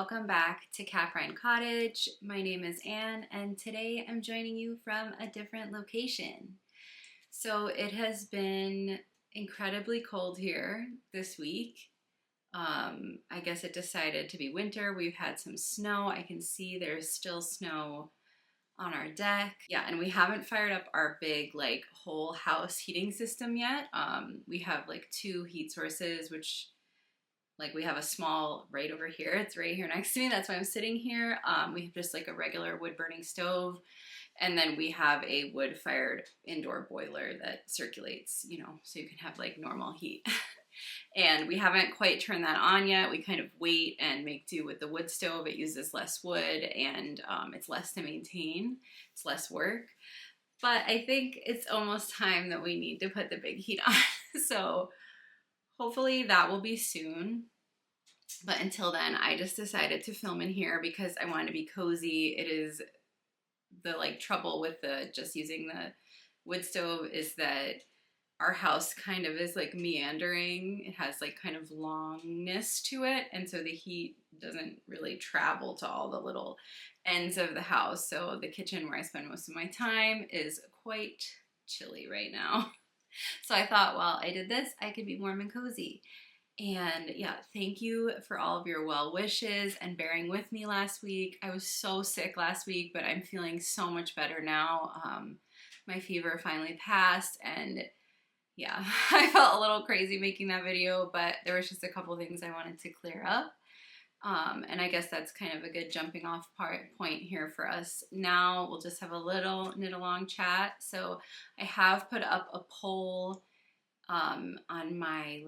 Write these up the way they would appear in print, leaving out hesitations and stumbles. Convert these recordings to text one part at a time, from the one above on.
welcome back to Caprine Cottage. My name is Anne, and today I'm joining you from a different location. So it has been incredibly cold here this week. I guess it decided to be winter. We've had some snow. I can see there's still snow on our deck. Yeah, and we haven't fired up our big whole house heating system yet. We have 2 heat sources, which we have a small right over here. It's right here next to me. That's why I'm sitting here. We have just a regular wood burning stove. And then we have a wood fired indoor boiler that circulates, so you can have normal heat. And we haven't quite turned that on yet. We kind of wait and make do with the wood stove. It uses less wood and it's less to maintain. It's less work. But I think it's almost time that we need to put the big heat on. So hopefully that will be soon. But until then, I just decided to film in here because I want to be cozy. It is the trouble with just using the wood stove is that our house kind of is meandering. It has kind of longness to it, and so the heat doesn't really travel to all the little ends of the house. So the kitchen, where I spend most of my time, is quite chilly right now. So I thought, while I did this, I could be warm and cozy. And yeah, thank you for all of your well wishes and bearing with me last week. I was so sick last week, but I'm feeling so much better now. My fever finally passed, and yeah, I felt a little crazy making that video, but there was just a couple things I wanted to clear up. And I guess that's kind of a good jumping off point here for us. Now we'll just have a little knit along chat. So I have put up a poll on my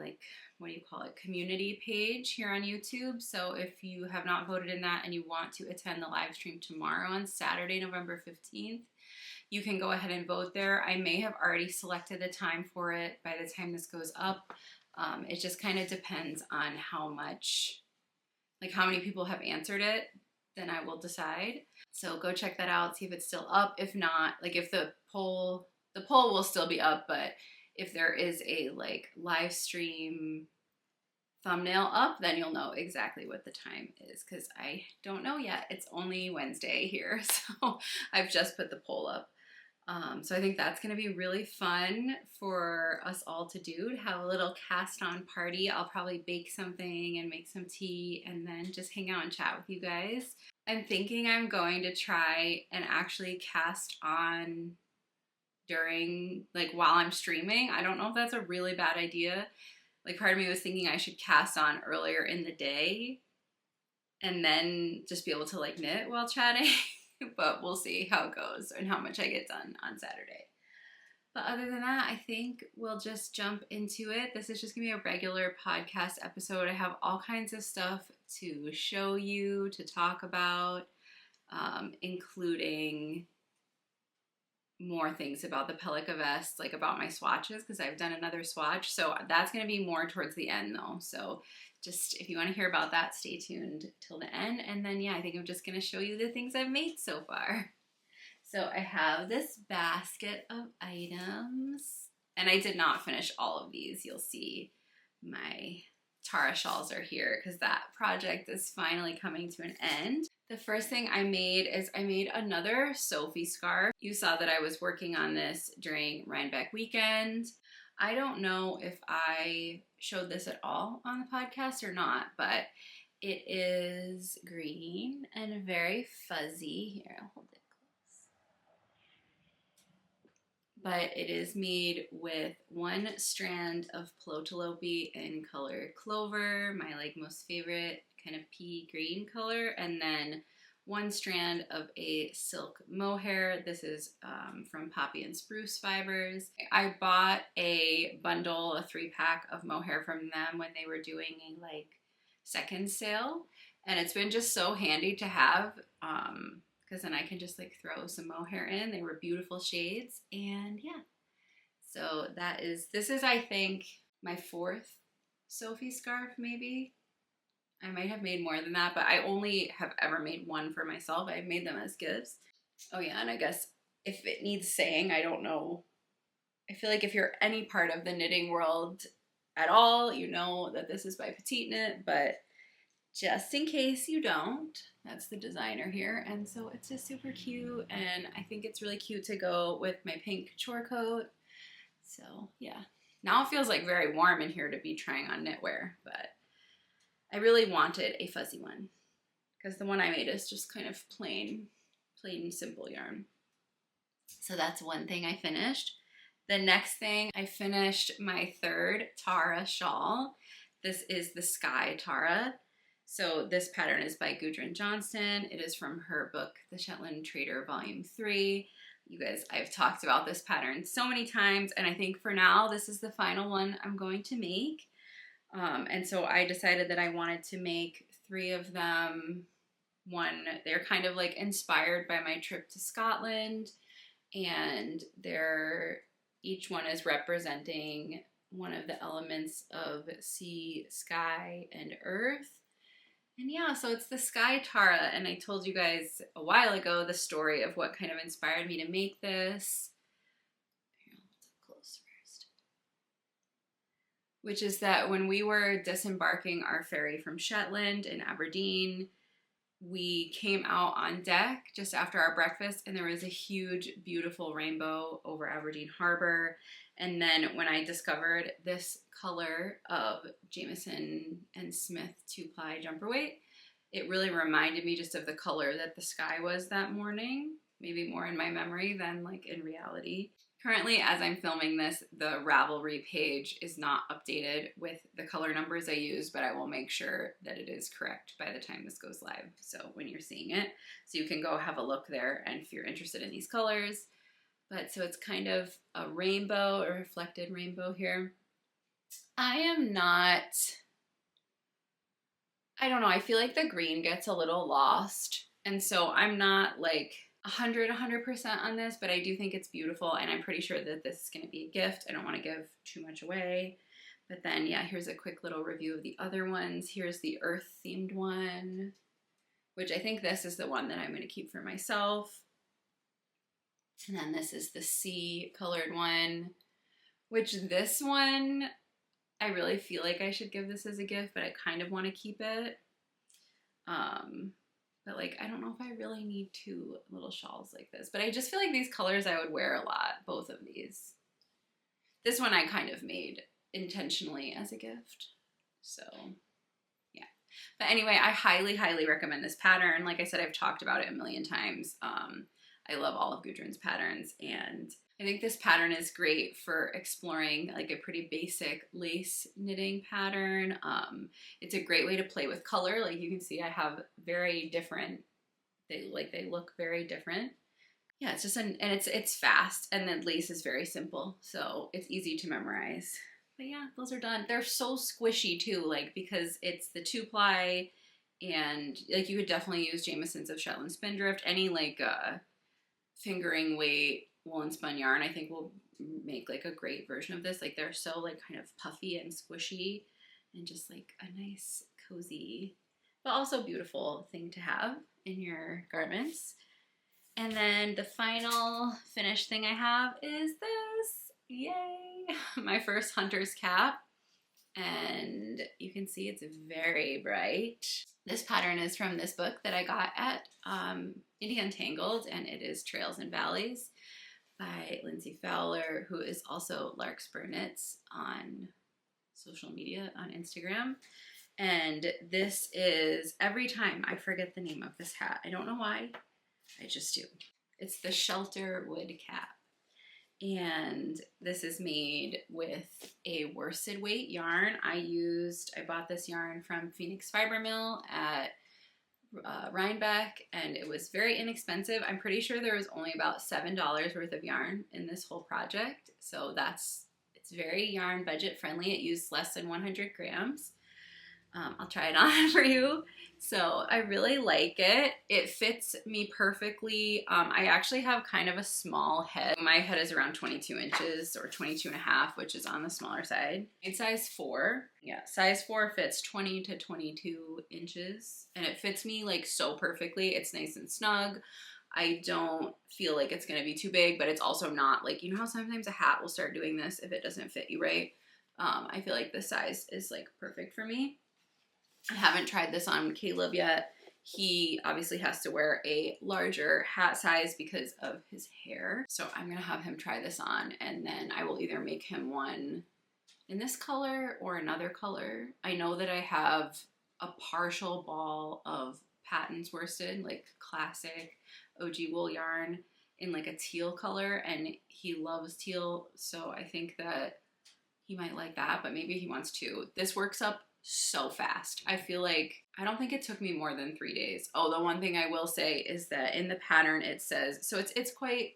community page here on YouTube. So if you have not voted in that and you want to attend the live stream tomorrow on Saturday, November 15th, you can go ahead and vote there. I may have already selected the time for it by the time this goes up. It just kind of depends on how many people have answered it, then I will decide. So go check that out, see if it's still up. If not, if the poll will still be up, but if there is a live stream thumbnail up, then you'll know exactly what the time is, because I don't know yet. It's only Wednesday here, so I've just put the poll up. So I think that's going to be really fun for us all to do, to have a little cast on party. I'll probably bake something and make some tea and then just hang out and chat with you guys. I'm thinking I'm going to try and actually cast on during, while I'm streaming. I don't know if that's a really bad idea. Part of me was thinking I should cast on earlier in the day and then just be able to knit while chatting. But we'll see how it goes and how much I get done on Saturday. But other than that, I think we'll just jump into it. This is just gonna be a regular podcast episode. I have all kinds of stuff to show you, to talk about, including more things about the Pelica vest, about my swatches, because I've done another swatch. So that's going to be more towards the end though. So just, if you want to hear about that, stay tuned till the end. And then yeah, I think I'm just going to show you the things I've made so far. So I have this basket of items, and I did not finish all of these. You'll see my Tarra shawls are here because that project is finally coming to an end. The first thing I made is I made another Sophie scarf. You saw that I was working on this during Rhinebeck weekend. I don't know if I showed this at all on the podcast or not, but it is green and very fuzzy. Here, I'll hold it close. But it is made with one strand of Plotalope in color Clover, my most favorite kind of pea green color, and then one strand of a silk mohair. This is from Poppy and Spruce Fibers. I bought a bundle, a 3-pack of mohair from them when they were doing a second sale, and it's been just so handy to have because then I can just throw some mohair in. They were beautiful shades, and yeah. So this is I think my 4th Sophie scarf maybe. I might have made more than that, but I only have ever made one for myself. I've made them as gifts. Oh yeah, and I guess if it needs saying, I don't know. I feel if you're any part of the knitting world at all, you know that this is by Petite Knit, but just in case you don't. That's the designer here, and so it's just super cute, and I think it's really cute to go with my pink chore coat. So yeah, now it feels like very warm in here to be trying on knitwear, but I really wanted a fuzzy one because the one I made is just kind of plain simple yarn. So that's one thing I finished. The next thing, I finished my third Tarra shawl. This is the Sky Tarra. So this pattern is by Gudrun Johnston. It is from her book, The Shetland Trader Volume 3. You guys, I've talked about this pattern so many times, and I think for now, this is the final one I'm going to make. And so I decided that I wanted to make 3 of them. They're kind of like inspired by my trip to Scotland, and each one is representing one of the elements of sea, sky, and earth. And yeah, so it's the Sky Tarra, and I told you guys a while ago the story of what kind of inspired me to make this. Here, let's up close first. Which is that when we were disembarking our ferry from Shetland in Aberdeen, we came out on deck just after our breakfast, and there was a huge, beautiful rainbow over Aberdeen Harbor. And then when I discovered this color of Jameson and Smith 2-ply jumper weight, it really reminded me just of the color that the sky was that morning, maybe more in my memory than like in reality. Currently, as I'm filming this, the Ravelry page is not updated with the color numbers I use, but I will make sure that it is correct by the time this goes live. So when you're seeing it, so you can go have a look there, and if you're interested in these colors. But so it's kind of a rainbow, a reflected rainbow here. I don't know, I feel like the green gets a little lost. And so I'm not like 100% on this, but I do think it's beautiful, and I'm pretty sure that this is going to be a gift. I don't want to give too much away. But then, yeah, here's a quick little review of the other ones. Here's the earth-themed one, which I think this is the one that I'm going to keep for myself. And then this is the sea colored one, which this one, I really feel like I should give this as a gift, but I kind of want to keep it. But like, I don't know if I really need 2 little shawls like this, but I just feel like these colors I would wear a lot, both of these. This one I kind of made intentionally as a gift. So yeah. But anyway, I highly, highly recommend this pattern. Like I said, I've talked about it a million times. I love all of Gudrun's patterns, and I think this pattern is great for exploring like a pretty basic lace knitting pattern. It's a great way to play with color. Like you can see I have very different, they look very different. Yeah, it's just and it's fast, and the lace is very simple, so it's easy to memorize. But yeah, those are done. They're so squishy too, like because it's the 2-ply, and like you could definitely use Jameson's of Shetland Spindrift, any like fingering weight woolen spun yarn I think will make like a great version of this. Like they're so like kind of puffy and squishy, and just like a nice cozy but also beautiful thing to have in your garments. And then the final finished thing I have is this. Yay! My first hunter's cap, and you can see it's very bright. This pattern is from this book that I got at Indie Untangled, and it is Trails and Valleys by Lindsey Fowler, who is also Larkspur Knits on social media, on Instagram. And this is, every time I forget the name of this hat. I don't know why, I just do. It's the Shelterwood cap. And this is made with a worsted weight yarn. I bought this yarn from Phoenix Fiber Mill at Rhinebeck, and it was very inexpensive. I'm pretty sure there was only about $7 worth of yarn in this whole project. So it's very yarn budget friendly. It used less than 100 grams. I'll try it on for you. So I really like it. It fits me perfectly. I actually have kind of a small head. My head is around 22 inches or 22 and a half, which is on the smaller side. In size 4. Yeah, size 4 fits 20 to 22 inches, and it fits me like so perfectly. It's nice and snug. I don't feel like it's gonna be too big, but it's also not like, you know how sometimes a hat will start doing this if it doesn't fit you right? I feel like this size is like perfect for me. I haven't tried this on Caleb yet. He obviously has to wear a larger hat size because of his hair. So I'm gonna have him try this on, and then I will either make him one in this color or another color. I know that I have a partial ball of Patton's worsted, like classic OG wool yarn in like a teal color, and he loves teal, so I think that he might like that, but maybe he wants two. This works up so fast. I feel like, I don't think it took me more than 3 days. Oh, the one thing I will say is that in the pattern it says, so it's quite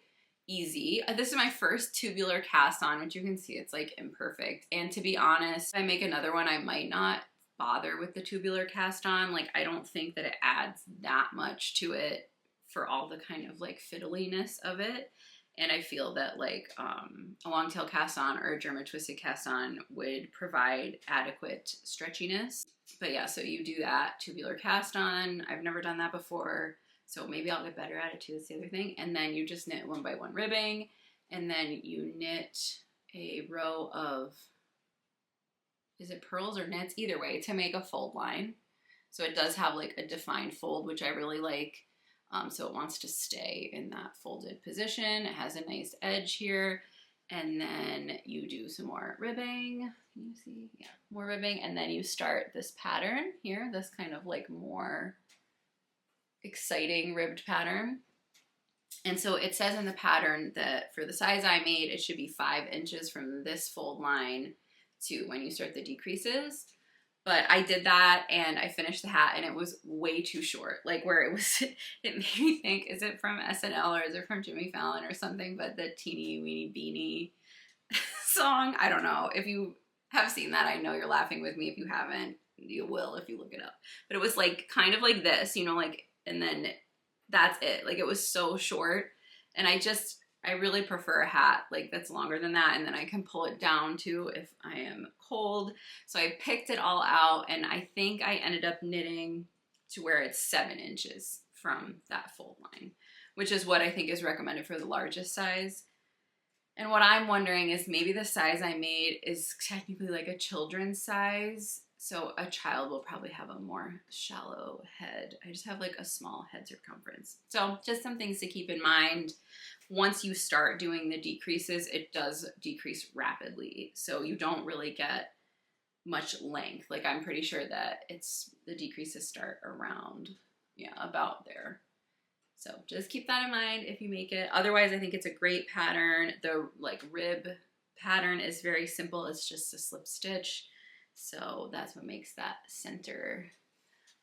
easy. This is my first tubular cast on, which you can see it's like imperfect. And to be honest, if I make another one, I might not bother with the tubular cast on. Like, I don't think that it adds that much to it for all the kind of like fiddliness of it. And I feel that like a long tail cast on or a German twisted cast on would provide adequate stretchiness. But yeah, so you do that tubular cast on. I've never done that before, so maybe I'll get better at it too. That's the other thing. And then you just knit 1 by 1 ribbing, and then you knit a row of, is it pearls or knits? Either way, to make a fold line. So it does have like a defined fold, which I really like. So it wants to stay in that folded position. It has a nice edge here. And then you do some more ribbing. Can you see? Yeah, more ribbing. And then you start this pattern here, this kind of like more exciting ribbed pattern. And so it says in the pattern that for the size I made, it should be 5 inches from this fold line to when you start the decreases. But I did that and I finished the hat and it was way too short. Like where it was, it made me think, is it from SNL or is it from Jimmy Fallon or something? But the Teeny Weeny Beanie song, I don't know. If you have seen that, I know you're laughing with me. If you haven't, you will if you look it up. But it was like kind of like this, you know, like, and then that's it. Like it was so short. And I really prefer a hat like that's longer than that, and then I can pull it down too if I am cold. So I picked it all out, and I think I ended up knitting to where it's 7 inches from that fold line, which is what I think is recommended for the largest size. And what I'm wondering is maybe the size I made is technically like a children's size, so a child will probably have a more shallow head. I just have like a small head circumference. So just some things to keep in mind. Once you start doing the decreases, it does decrease rapidly. So you don't really get much length. Like I'm pretty sure that the decreases start around, yeah, about there. So just keep that in mind if you make it. Otherwise, I think it's a great pattern. The like rib pattern is very simple. It's just a slip stitch. So that's what makes that center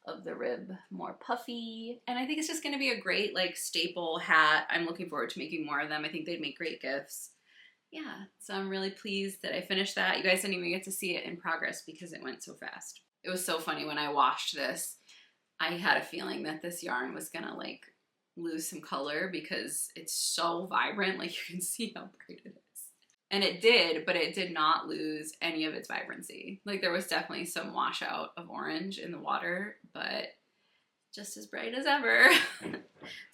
of the rib more puffy. And I think it's just going to be a great like staple hat. I'm looking forward to making more of them. I think they'd make great gifts. Yeah, so I'm really pleased that I finished that. You guys didn't even get to see it in progress because it went so fast. It was so funny when I washed this. I had a feeling that this yarn was gonna like lose some color because it's so vibrant. Like you can see how bright it is. And it did, but it did not lose any of its vibrancy. Like there was definitely some washout of orange in the water, but just as bright as ever.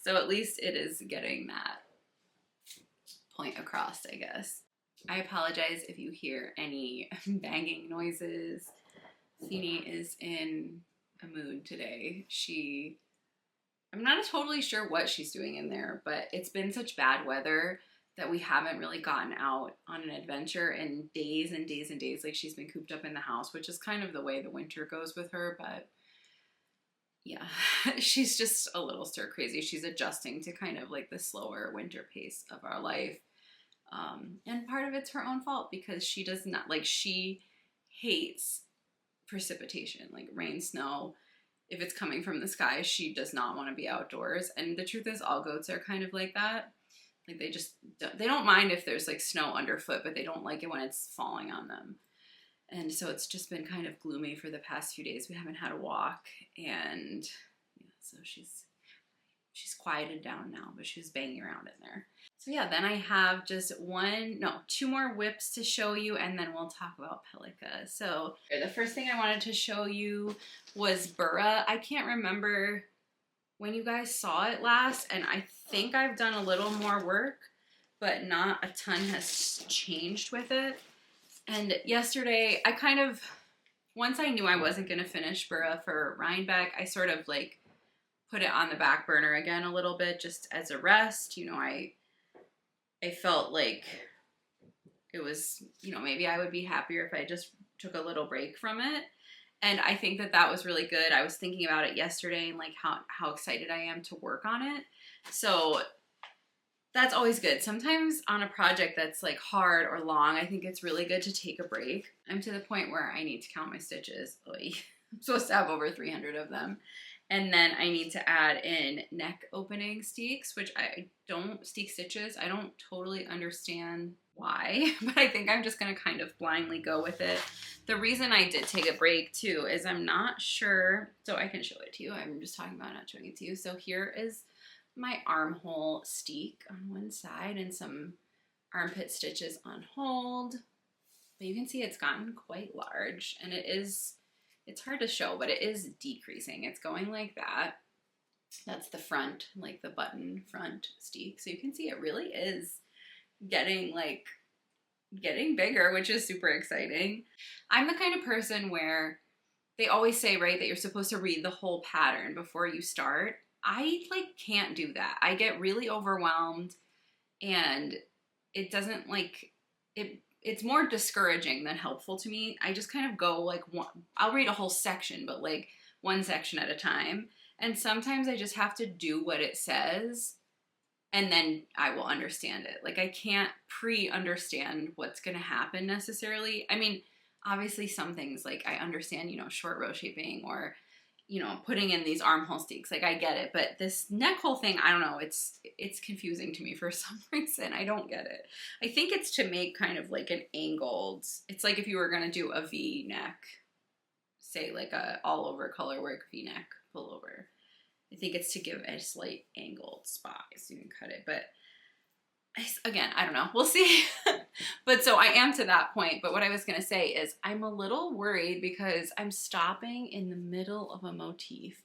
So at least it is getting that point across, I guess. I apologize if you hear any banging noises. Feeny is in a mood today. I'm not totally sure what she's doing in there, but it's been such bad weather that we haven't really gotten out on an adventure in days and days and days. Like she's been cooped up in the house, which is kind of the way the winter goes with her, but yeah, she's just a little stir crazy. She's adjusting to kind of like the slower winter pace of our life. And part of it's her own fault because she does not, like she hates precipitation, like rain, snow. If it's coming from the sky, she does not want to be outdoors. And the truth is all goats are kind of like that. Like they don't mind if there's like snow underfoot, but they don't like it when it's falling on them. And so it's just been kind of gloomy for the past few days. We haven't had a walk, and yeah, so she's quieted down now, but she was banging around in there. So yeah, then I have just 2 more whips to show you, and then we'll talk about Pelica. So the first thing I wanted to show you was Burra. I can't remember when you guys saw it last, and I think I've done a little more work, but not a ton has changed with it. And yesterday, I kind of once I knew I wasn't going to finish Burra for Rhinebeck, I sort of like put it on the back burner again a little bit just as a rest. You know, I felt like it was, you know, maybe I would be happier if I just took a little break from it. And I think that that was really good. I was thinking about it yesterday and like how excited I am to work on it. So that's always good. Sometimes on a project that's like hard or long, I think it's really good to take a break. I'm to the point where I need to count my stitches. I'm supposed to have over 300 of them. And then I need to add in neck opening steeks, which steek stitches. I don't totally understand why, but I think I'm just gonna kind of blindly go with it. The reason I did take a break too is I'm not sure, so I can show it to you. I'm just talking about not showing it to you. So here is my armhole steek on one side and some armpit stitches on hold. But you can see it's gotten quite large, and it's hard to show, but it is decreasing. It's going like that. That's the front, like the button front steek. So you can see it really is getting bigger, which is super exciting. I'm the kind of person where they always say, right, that you're supposed to read the whole pattern before you start. I like can't do that. I get really overwhelmed, and it doesn't like it. It's more discouraging than helpful to me. I just kind of go like I'll read a whole section, but like one section at a time. And sometimes I just have to do what it says, and then I will understand it. Like I can't pre-understand what's going to happen necessarily. I mean, obviously some things like I understand, you know, short row shaping or, you know, putting in these armhole steeks, like I get it, but this neck hole thing, I don't know, it's confusing to me for some reason. I don't get it. I think it's to make kind of like an angled, it's like if you were gonna do a V-neck, say like a all over colorwork V-neck pullover. I think it's to give a slight angled spot so you can cut it, but again, I don't know. We'll see. But so I am to that point. But what I was going to say is I'm a little worried because I'm stopping in the middle of a motif.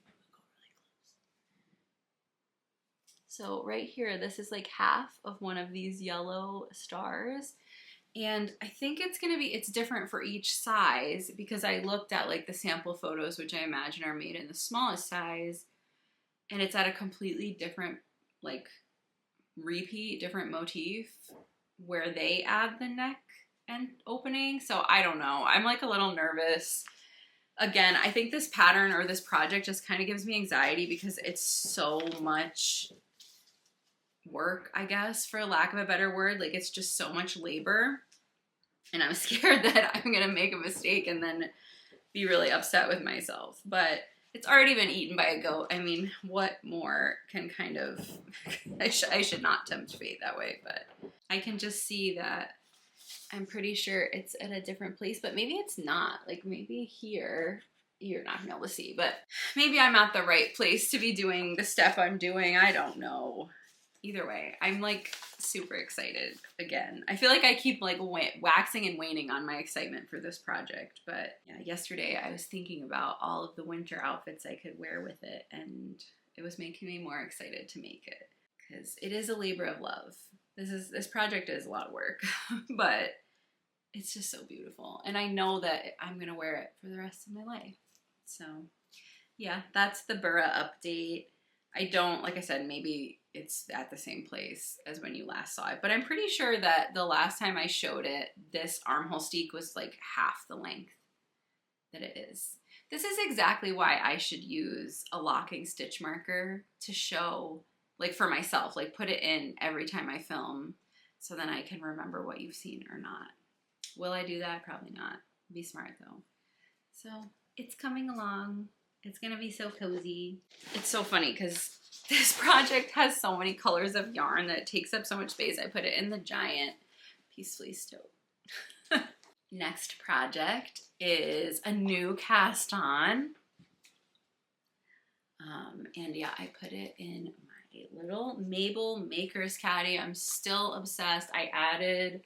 So right here, this is like half of one of these yellow stars. And I think it's different for each size because I looked at like the sample photos, which I imagine are made in the smallest size. And it's at a completely different, like, different motif where they add the neck and opening. So I don't know. I'm like a little nervous. Again, I think this pattern or this project just kind of gives me anxiety because it's so much work, I guess, for lack of a better word. Like it's just so much labor. And I'm scared that I'm going to make a mistake and then be really upset with myself. But it's already been eaten by a goat. I mean, what more can kind of, I should not tempt fate that way, but I can just see that I'm pretty sure it's at a different place, but maybe it's not. Like maybe here, you're not gonna be able to see, but maybe I'm at the right place to be doing the step I'm doing. I don't know. Either way, I'm like super excited again. I feel like I keep like waxing and waning on my excitement for this project. But yeah, yesterday I was thinking about all of the winter outfits I could wear with it, and it was making me more excited to make it because it is a labor of love. This project is a lot of work, but it's just so beautiful. And I know that I'm gonna wear it for the rest of my life. So yeah, that's the Burra update. I don't, like I said, maybe it's at the same place as when you last saw it, but I'm pretty sure that the last time I showed it, this armhole steek was like half the length that it is. This is exactly why I should use a locking stitch marker to show, like for myself, like put it in every time I film so then I can remember what you've seen or not. Will I do that? Probably not. Be smart though. So it's coming along. It's gonna be so cozy. It's so funny because this project has so many colors of yarn that it takes up so much space. I put it in the giant piece fleece tote. Next project is a new cast on. And yeah, I put it in my little Mabel Maker's caddy. I'm still obsessed. I added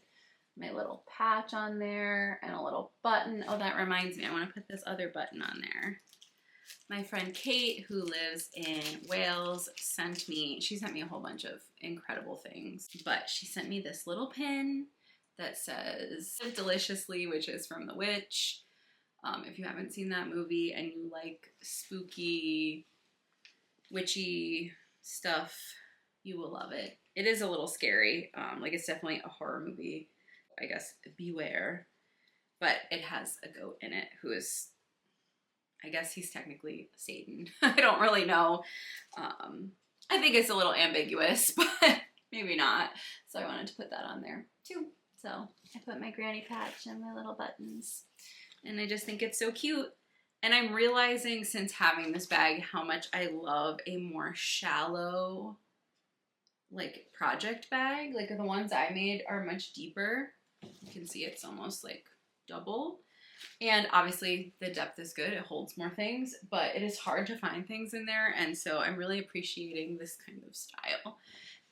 my little patch on there and a little button. Oh, that reminds me, I want to put this other button on there. My friend Kate, who lives in Wales, she sent me a whole bunch of incredible things, but she sent me this little pin that says "Live Deliciously," which is from The Witch. If you haven't seen that movie and you like spooky, witchy stuff, you will love it. It is a little scary. Like it's definitely a horror movie. I guess beware. But it has a goat in it who is, I guess he's technically Satan. I don't really know. I think it's a little ambiguous, but maybe not. So I wanted to put that on there too. So I put my granny patch and my little buttons. And I just think it's so cute. And I'm realizing since having this bag how much I love a more shallow, like, project bag. Like the ones I made are much deeper. You can see it's almost like double. And obviously the depth is good. It holds more things, but it is hard to find things in there. And so I'm really appreciating this kind of style.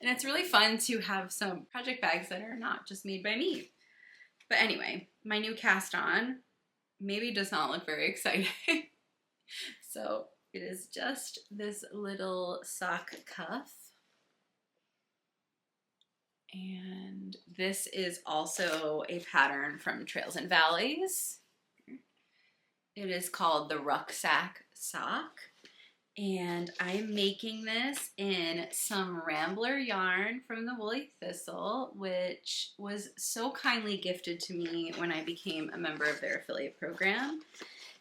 And it's really fun to have some project bags that are not just made by me. But anyway, my new cast on maybe does not look very exciting. So it is just this little sock cuff. And this is also a pattern from Trails and Valleys. It is called the Rucksack Sock. And I'm making this in some Rambler yarn from the Woolly Thistle, which was so kindly gifted to me when I became a member of their affiliate program.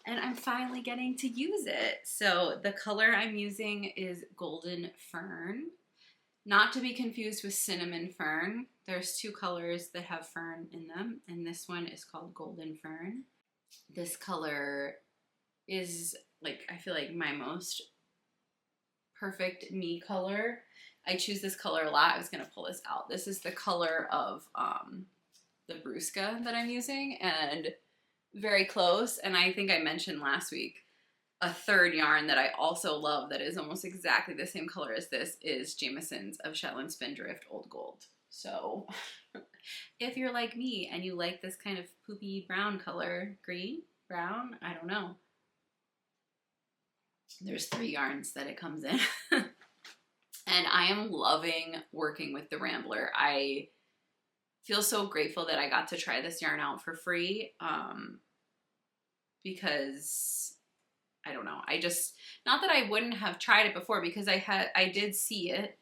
And I'm finally getting to use it. So the color I'm using is Golden Fern. Not to be confused with Cinnamon Fern. There's two colors that have fern in them, and this one is called Golden Fern. This color is, like, I feel like my most perfect me color. I choose this color a lot. I was gonna pull this out. This is the color of the Brusca that I'm using, and very close. And I think I mentioned last week a third yarn that I also love that is almost exactly the same color as this is Jamieson's of Shetland Spindrift Old Gold. So if you're like me and you like this kind of poopy brown color, green, brown, I don't know. There's 3 yarns that it comes in. And I am loving working with the Rambler. I feel so grateful that I got to try this yarn out for free because I don't know. I just, not that I wouldn't have tried it before because I did see it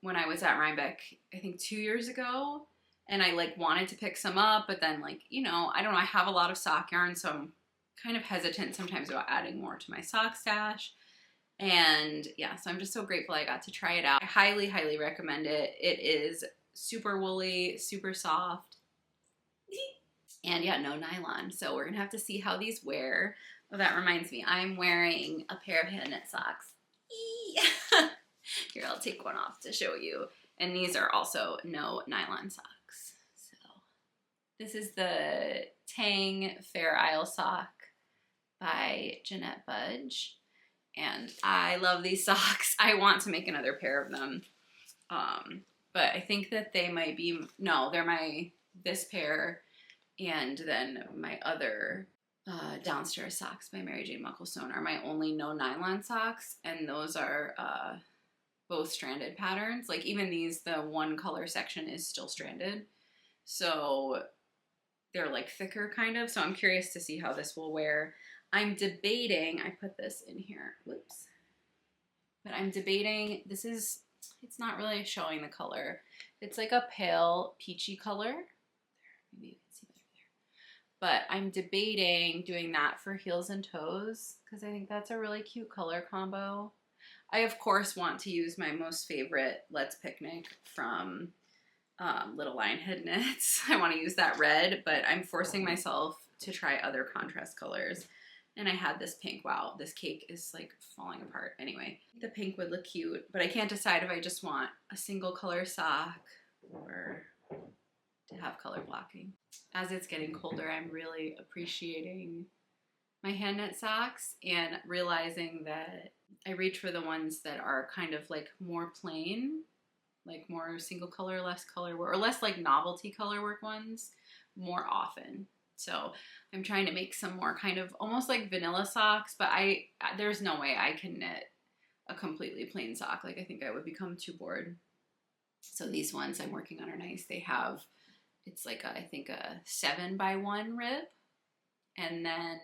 when I was at Rhinebeck, I think 2 years ago. And I like wanted to pick some up, but then like, you know, I don't know. I have a lot of sock yarn, so I'm kind of hesitant sometimes about adding more to my sock stash. And yeah, so I'm just so grateful I got to try it out. I highly, highly recommend it. It is super woolly, super soft. And yeah, no nylon. So we're gonna have to see how these wear. Oh, that reminds me, I'm wearing a pair of hand knit socks. Here, I'll take one off to show you. And these are also no nylon socks. So this is the Tang Fair Isle sock by Jeanette Budge. And I love these socks. I want to make another pair of them. But I think that they might be, no, they're this pair and then my other downstairs socks by Mary Jane Mucklestone are my only no nylon socks. And those are both stranded patterns. Like even these, the one color section is still stranded. So they're like thicker kind of. So I'm curious to see how this will wear. I'm debating, I put this in here, whoops. But I'm debating, it's not really showing the color. It's like a pale peachy color. Maybe you can see better there. But I'm debating doing that for heels and toes because I think that's a really cute color combo. I, of course, want to use my most favorite Let's Picnic from Little Lionhead Knits. I want to use that red, but I'm forcing myself to try other contrast colors. And I had this pink. Wow, this cake is like falling apart. Anyway, the pink would look cute, but I can't decide if I just want a single color sock or to have color blocking. As it's getting colder, I'm really appreciating my hand knit socks and realizing that I reach for the ones that are kind of like more plain, like more single color, less color work, or less like novelty color work ones more often. So I'm trying to make some more kind of almost like vanilla socks, but there's no way I can knit a completely plain sock. Like I think I would become too bored. So these ones I'm working on are nice. They have, it's like I think a 7x1 rib. And then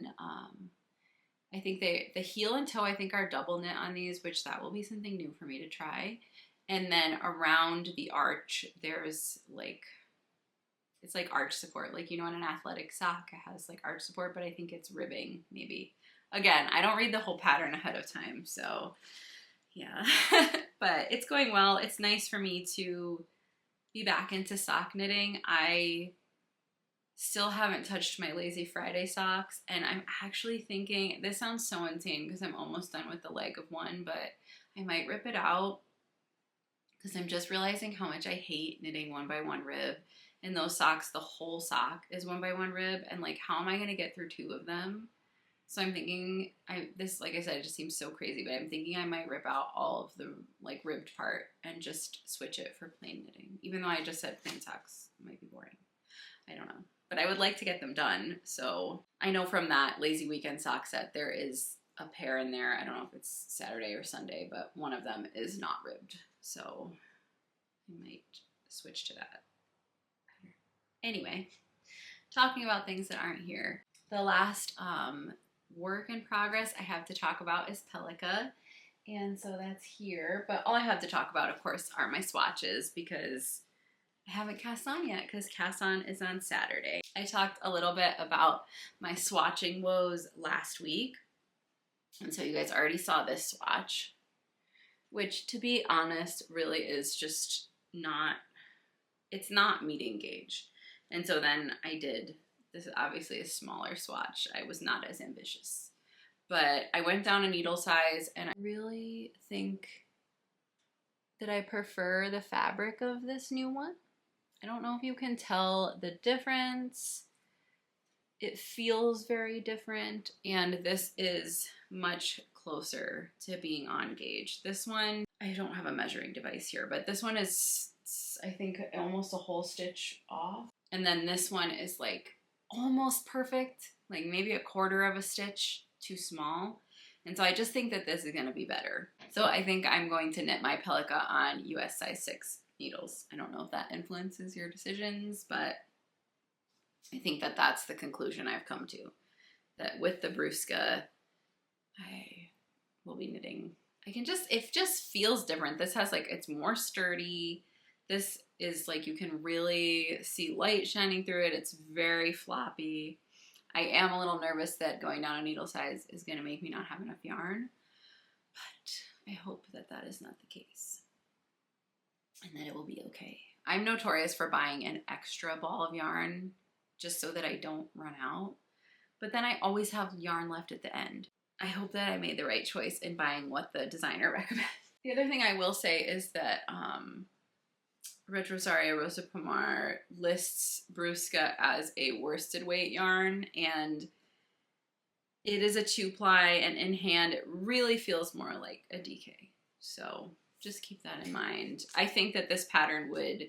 I think the heel and toe I think are double knit on these, which that will be something new for me to try. And then around the arch, there's like, it's like arch support. Like, you know, in an athletic sock, it has like arch support, but I think it's ribbing maybe. Again, I don't read the whole pattern ahead of time, so yeah. But it's going well. It's nice for me to be back into sock knitting. I still haven't touched my Lazy Friday socks, and I'm actually thinking, this sounds so insane because I'm almost done with the leg of one, but I might rip it out because I'm just realizing how much I hate knitting 1x1 rib. And those socks, the whole sock is 1x1 rib, and like, how am I going to get through 2 of them? So I'm thinking, this, like I said, it just seems so crazy, but I'm thinking I might rip out all of the like ribbed part and just switch it for plain knitting. Even though I just said plain socks, it might be boring. I don't know. But I would like to get them done. So I know from that Lazy Weekend sock set, there is a pair in there. I don't know if it's Saturday or Sunday, but one of them is not ribbed. So I might switch to that. Anyway, talking about things that aren't here. The last work in progress I have to talk about is Pelica. And so that's here. But all I have to talk about, of course, are my swatches because I haven't cast on yet because cast on is on Saturday. I talked a little bit about my swatching woes last week. And so you guys already saw this swatch, which to be honest, really is just not, it's not meeting gauge. And so then I did, this is obviously a smaller swatch. I was not as ambitious. But I went down a needle size, and I really think that I prefer the fabric of this new one. I don't know if you can tell the difference. It feels very different, and this is much closer to being on gauge. This one, I don't have a measuring device here, but this one is, I think, almost a whole stitch off. And then this one is like almost perfect, like maybe a quarter of a stitch too small. And so I just think that this is going to be better. So I think I'm going to knit my Pelica on US size 6 needles. I don't know if that influences your decisions, but I think that that's the conclusion I've come to. That with the Brusca, I will be knitting. I can just, it just feels different. This has like, it's more sturdy. This is like, you can really see light shining through it. It's very floppy. I am a little nervous that going down a needle size is going to make me not have enough yarn, but I hope that that is not the case and that it will be okay. I'm notorious for buying an extra ball of yarn just so that I don't run out, but then I always have yarn left at the end. I hope that I made the right choice in buying what the designer recommends. The other thing I will say is that Red Rosaria Rosa Pomar lists Brusca as a worsted weight yarn, and it is a 2-ply, and in hand it really feels more like a DK. So just keep that in mind. I think that this pattern would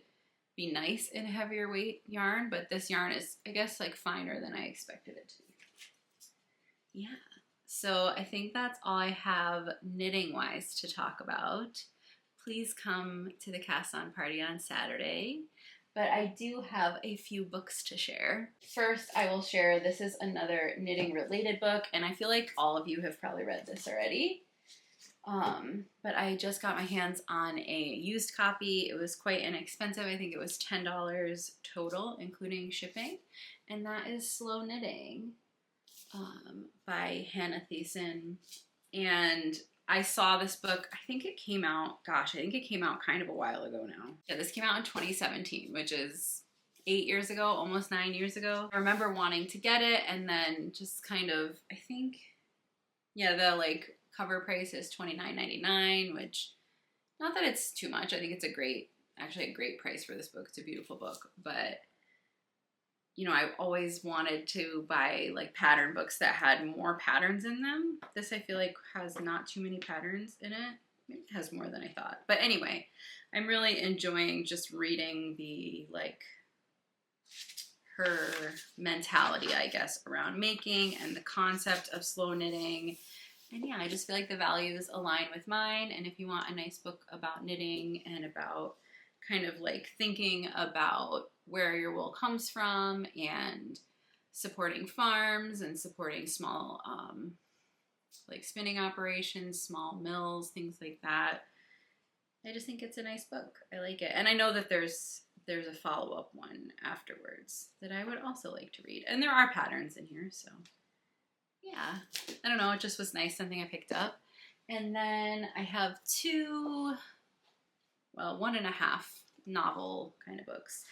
be nice in a heavier weight yarn, but this yarn is, I guess, like finer than I expected it to be. Yeah, so I think that's all I have knitting wise to talk about. Please come to the cast on party on Saturday. But I do have a few books to share. First, I will share, this is another knitting related book, and I feel like all of you have probably read this already. But I just got my hands on a used copy. It was quite inexpensive. I think it was $10 total, including shipping. And that is Slow Knitting by Hannah Thiesson. And I saw this book, I think it came out, gosh, I think it came out kind of a while ago now. Yeah, this came out in 2017, which is 8 years ago, almost 9 years ago. I remember wanting to get it and then just kind of, I think, yeah, the like cover price is $29.99, which, not that it's too much. I think it's a great, actually a great price for this book. It's a beautiful book, but you know, I always wanted to buy like pattern books that had more patterns in them. This I feel like has not too many patterns in it. Maybe it has more than I thought. But anyway, I'm really enjoying just reading the like her mentality, I guess, around making and the concept of slow knitting. And yeah, I just feel like the values align with mine. And if you want a nice book about knitting and about kind of like thinking about where your wool comes from and supporting farms and supporting small like spinning operations, small mills, things like that. I just think it's a nice book. I like it. And I know that there's a follow-up one afterwards that I would also like to read. And there are patterns in here, so yeah. I don't know, it just was nice, something I picked up. And then I have two, well, 1.5 novel kind of books.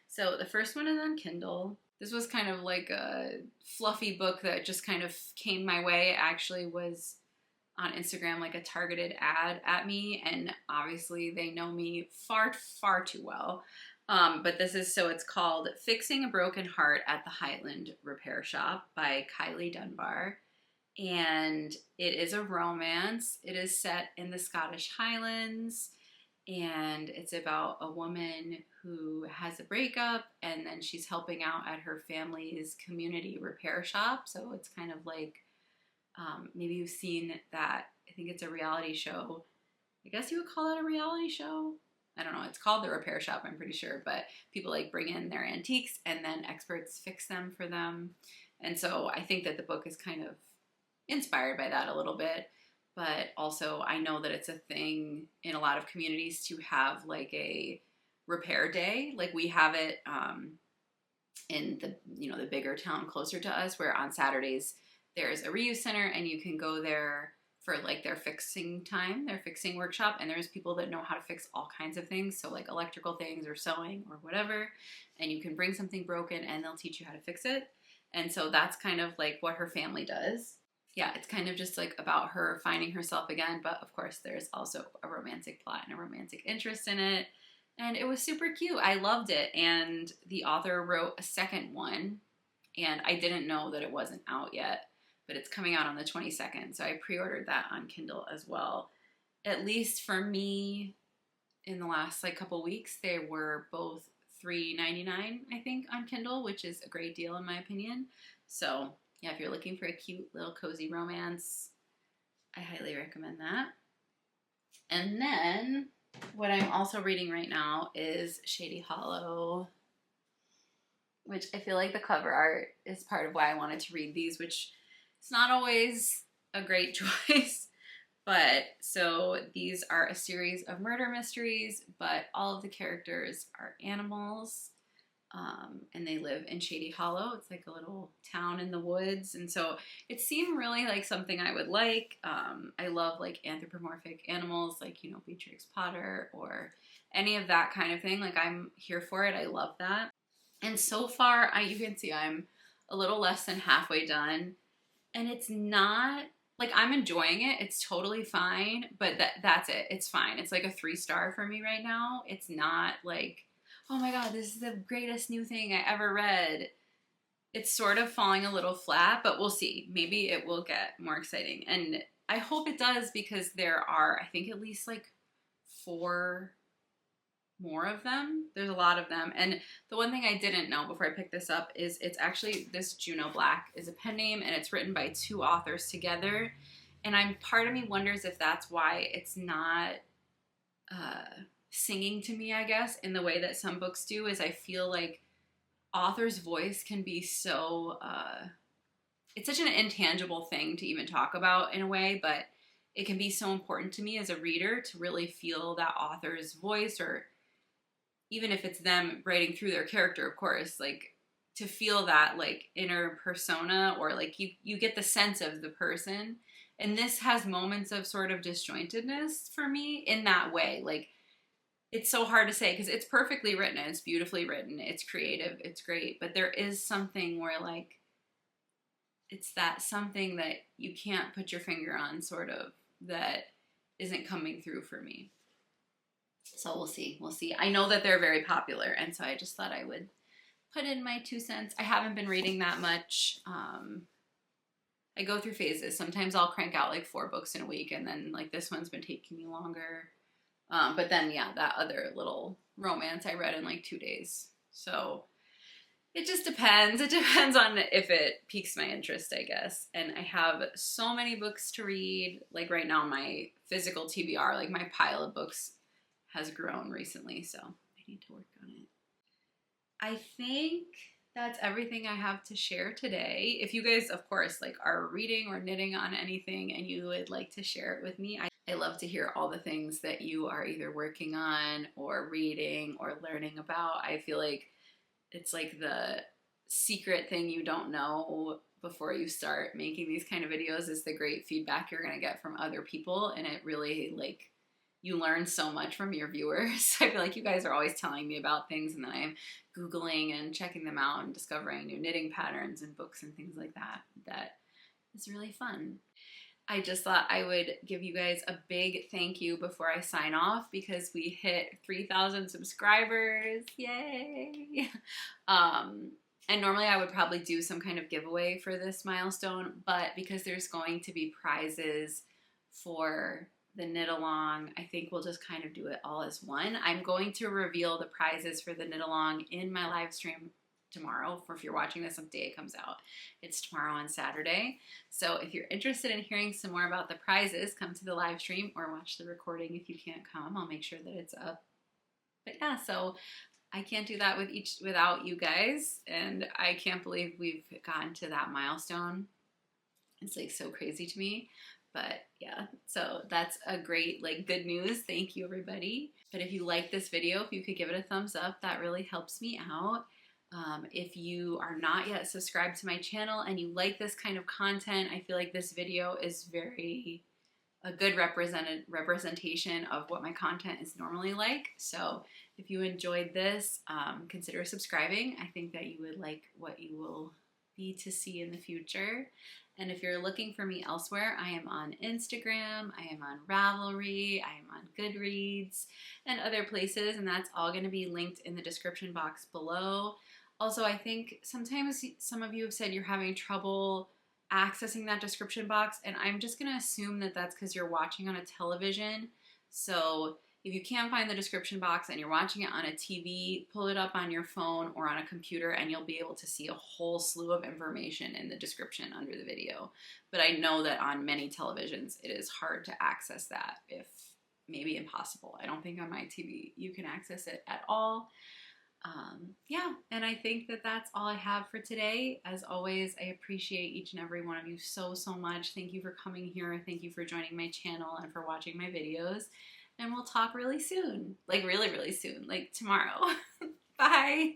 So the first one is on Kindle. This was kind of like a fluffy book that just kind of came my way. It actually was on Instagram, like a targeted ad at me, and obviously they know me far, far too well. But this is, so it's called Fixing a Broken Heart at the Highland Repair Shop by Kiley Dunbar. And it is a romance. It is set in the Scottish Highlands, and it's about a woman who has a breakup, and then she's helping out at her family's community repair shop. So it's kind of like, maybe you've seen that, I think it's a reality show. I guess you would call it a reality show. I don't know, it's called The Repair Shop, I'm pretty sure, but people like bring in their antiques and then experts fix them for them. And so I think that the book is kind of inspired by that a little bit, but also I know that it's a thing in a lot of communities to have like a repair day. Like we have it in the, you know, the bigger town closer to us, where on Saturdays there's a reuse center and you can go there for like their fixing time, their fixing workshop, and there's people that know how to fix all kinds of things, so like electrical things or sewing or whatever, and you can bring something broken and they'll teach you how to fix it. And so that's kind of like what her family does. Yeah, it's kind of just like about her finding herself again, but of course there's also a romantic plot and a romantic interest in it, and it was super cute. I loved it, and the author wrote a second one, and I didn't know that it wasn't out yet, but it's coming out on the 22nd, so I pre-ordered that on Kindle as well. At least for me, in the last like couple weeks, they were both $3.99, I think, on Kindle, which is a great deal in my opinion. So yeah, if you're looking for a cute little cozy romance, I highly recommend that. And then what I'm also reading right now is Shady Hollow, which I feel like the cover art is part of why I wanted to read these, which it's not always a great choice. But so these are a series of murder mysteries, but all of the characters are animals, and they live in Shady Hollow. It's like a little town in the woods, and so it seemed really like something I would like. I love like anthropomorphic animals, like, you know, Beatrix Potter or any of that kind of thing. Like, I'm here for it. I love that. And so far, you can see I'm a little less than halfway done. And it's not, like, I'm enjoying it. It's totally fine, but that's it. It's fine. It's like a 3-star for me right now. It's not like, oh my God, this is the greatest new thing I ever read. It's sort of falling a little flat, but we'll see. Maybe it will get more exciting. And I hope it does, because there are, I think, at least like 4 more of them. There's a lot of them. And the one thing I didn't know before I picked this up is it's actually, this Juneau Black is a pen name, and it's written by 2 authors together. And part of me wonders if that's why it's not singing to me, I guess, in the way that some books do. Is I feel like author's voice can be so, it's such an intangible thing to even talk about in a way, but it can be so important to me as a reader to really feel that author's voice, or even if it's them writing through their character, of course, like to feel that like inner persona, or like you get the sense of the person. And this has moments of sort of disjointedness for me in that way. Like, it's so hard to say because it's perfectly written, it's beautifully written, it's creative, it's great, but there is something where like it's that something that you can't put your finger on, sort of, that isn't coming through for me. So we'll see. We'll see. I know that they're very popular, and so I just thought I would put in my 2 cents. I haven't been reading that much. I go through phases. Sometimes I'll crank out like 4 books in a week, and then like this one's been taking me longer. But then, yeah, that other little romance I read in like 2 days. So it just depends. It depends on if it piques my interest, I guess. And I have so many books to read. Like right now, my physical TBR, like my pile of books has grown recently, so I need to work on it. I think that's everything I have to share today. If you guys, of course, like are reading or knitting on anything and you would like to share it with me, I love to hear all the things that you are either working on or reading or learning about. I feel like it's like the secret thing you don't know before you start making these kind of videos is the great feedback you're going to get from other people, and it really, like, you learn so much from your viewers. I feel like you guys are always telling me about things, and then I'm Googling and checking them out and discovering new knitting patterns and books and things like that. That is really fun. I just thought I would give you guys a big thank you before I sign off because we hit 3,000 subscribers. Yay! And normally I would probably do some kind of giveaway for this milestone, but because there's going to be prizes for the knit along, I think we'll just kind of do it all as one. I'm going to reveal the prizes for the knit along in my live stream tomorrow. For if you're watching this on the day it comes out, it's tomorrow on Saturday. So if you're interested in hearing some more about the prizes, come to the live stream or watch the recording. If you can't come, I'll make sure that it's up. But yeah, so I can't do that without you guys, and I can't believe we've gotten to that milestone. It's like so crazy to me. But yeah, so that's a great, like, good news. Thank you, everybody. But if you like this video, if you could give it a thumbs up, that really helps me out. If you are not yet subscribed to my channel and you like this kind of content, I feel like this video is a good representation of what my content is normally like. So if you enjoyed this, consider subscribing. I think that you would like what you will be to see in the future. And if you're looking for me elsewhere, I am on Instagram, I am on Ravelry, I am on Goodreads, and other places, and that's all going to be linked in the description box below. Also, I think sometimes some of you have said you're having trouble accessing that description box, and I'm just going to assume that that's because you're watching on a television. So if you can't find the description box and you're watching it on a TV, pull it up on your phone or on a computer and you'll be able to see a whole slew of information in the description under the video. But I know that on many televisions it is hard to access that, if maybe impossible. I don't think on my TV you can access it at all. Yeah, and I think that that's all I have for today. As always, I appreciate each and every one of you so much. Thank you for coming here. Thank you for joining my channel and for watching my videos. And we'll talk really soon, like really soon, like tomorrow. Bye.